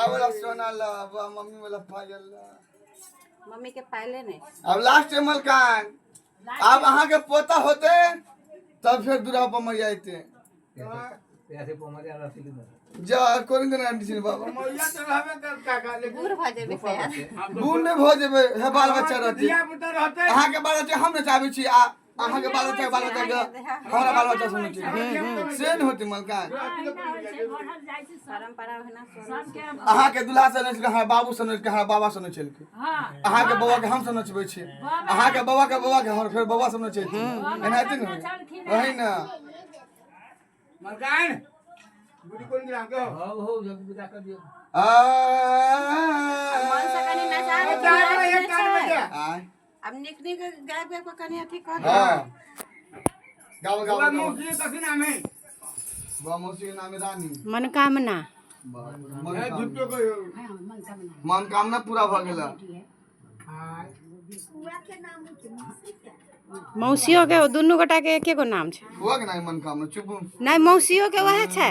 आवला सोना ला बा मम्मी वाला पायल ला मम्मी के पायले नहीं अब लास्ट मलकान अब अहाँ के पोता होते तब फिर दूरा पर मर जाते ऐसे पोमरे आ रहा है जा कोन दिन आंटी छी बाबा मैया तो रहबे कर काका ले दूर भजे भी पे बूढ़ ने भ जेबे हे बाल बच्चा रहते दिया पुत्र रहते अहाँ के बाल बच्चा हम न चाहबे छी अहाँ के बाल बच्चा के हमरा बाल बच्चा सुनै छी से न होती मलकान परंपरा है ना सबके अहाँ के दुल्हा से न कहा बाबू से न कहा बाबा से न चल के अहाँ के बाबा के हम से नचबै छी अहाँ के बाबा के हम फिर बाबा से नचै छी एनाहिते न वही ना मलकान बुढ़ी कोन गिरा के हो जल्दी विदा कर दियो मन से कनी नचा रे 4 बजे आय अब निकनी के गाय पे को कनी अथी कर हां गाओ बाबा गाओ मौसी कथि नाम है बा मौसी के नाम है रानी मनोकामना झुट्टो को मनोकामना पूरा भ गेल मौसियो के दुनू गोटा के एके गो नाम छै हुआ के नहीं मनोकामना चुप नहीं मौसियो के वहे छै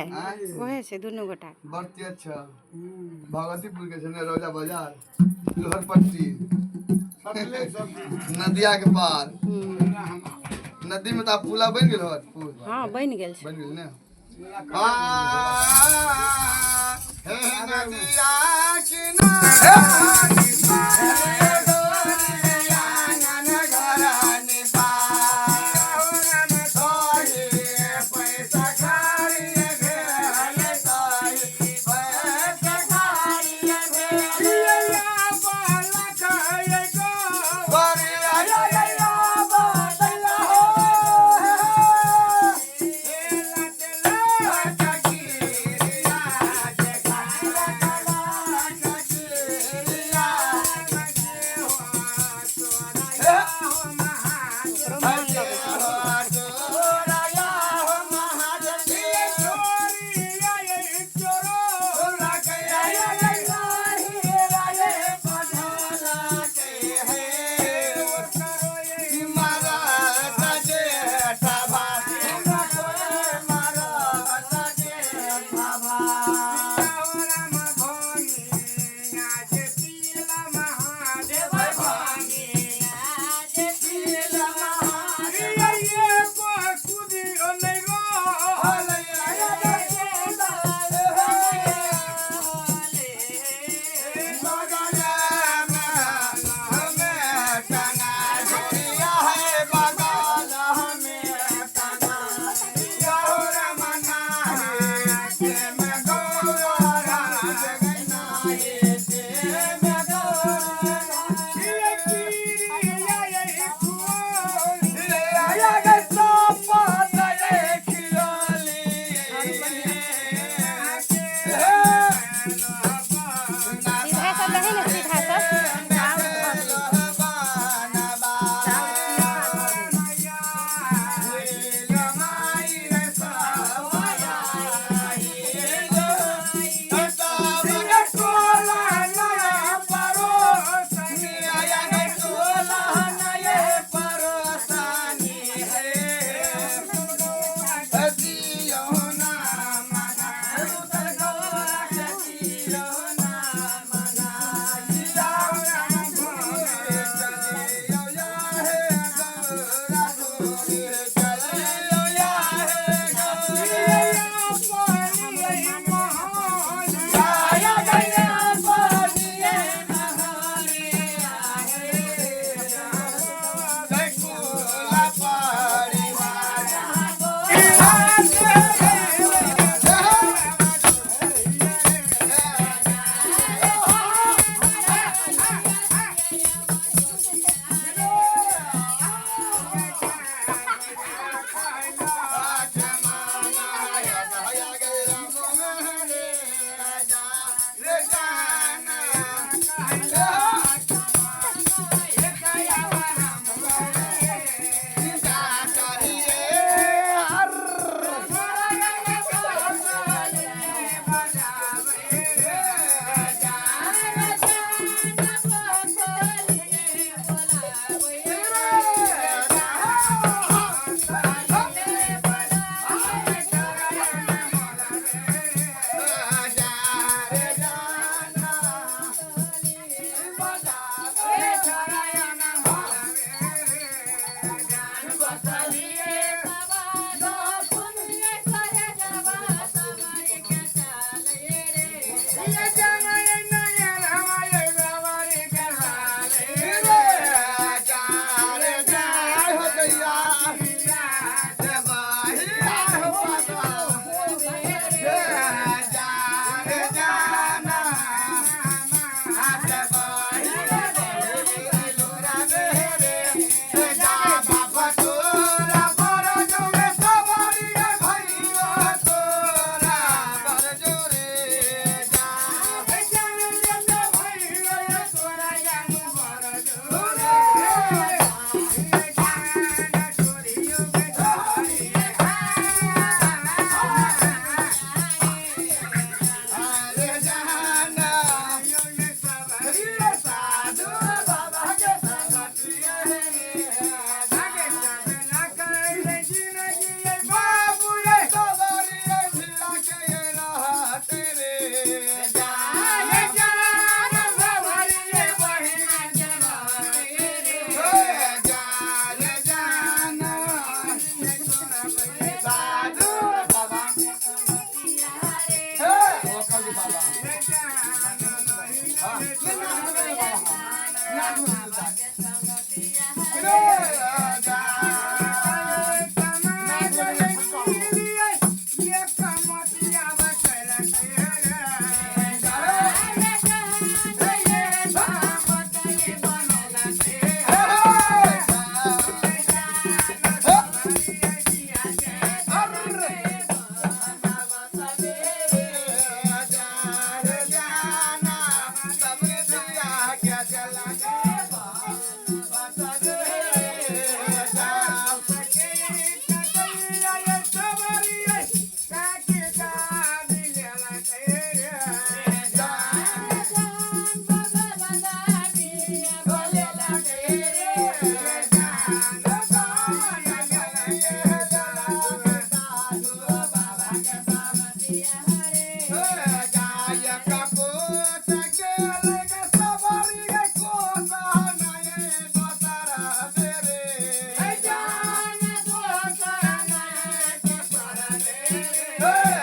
वहे छै दुनू गोटा बढ़ती अच्छा भगवतीपुर के छने रोजा बाजार लोहरपट्टी नदिया के पार नदी में तो पुला बन गेल हत पुल हां बन गेल छै बन गेल ने हे नदिया किनारे जा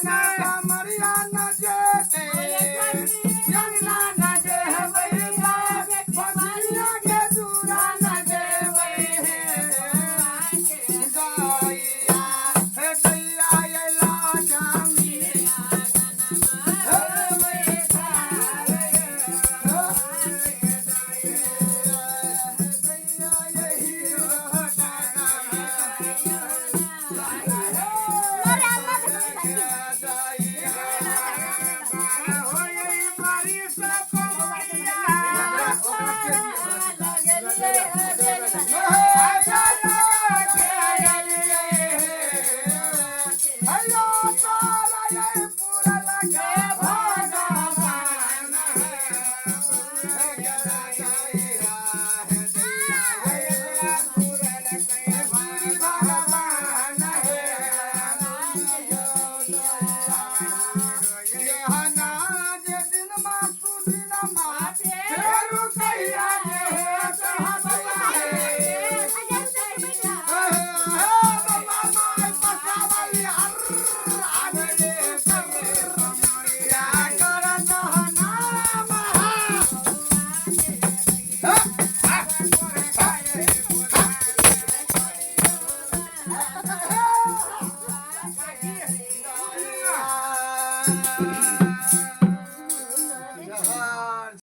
ना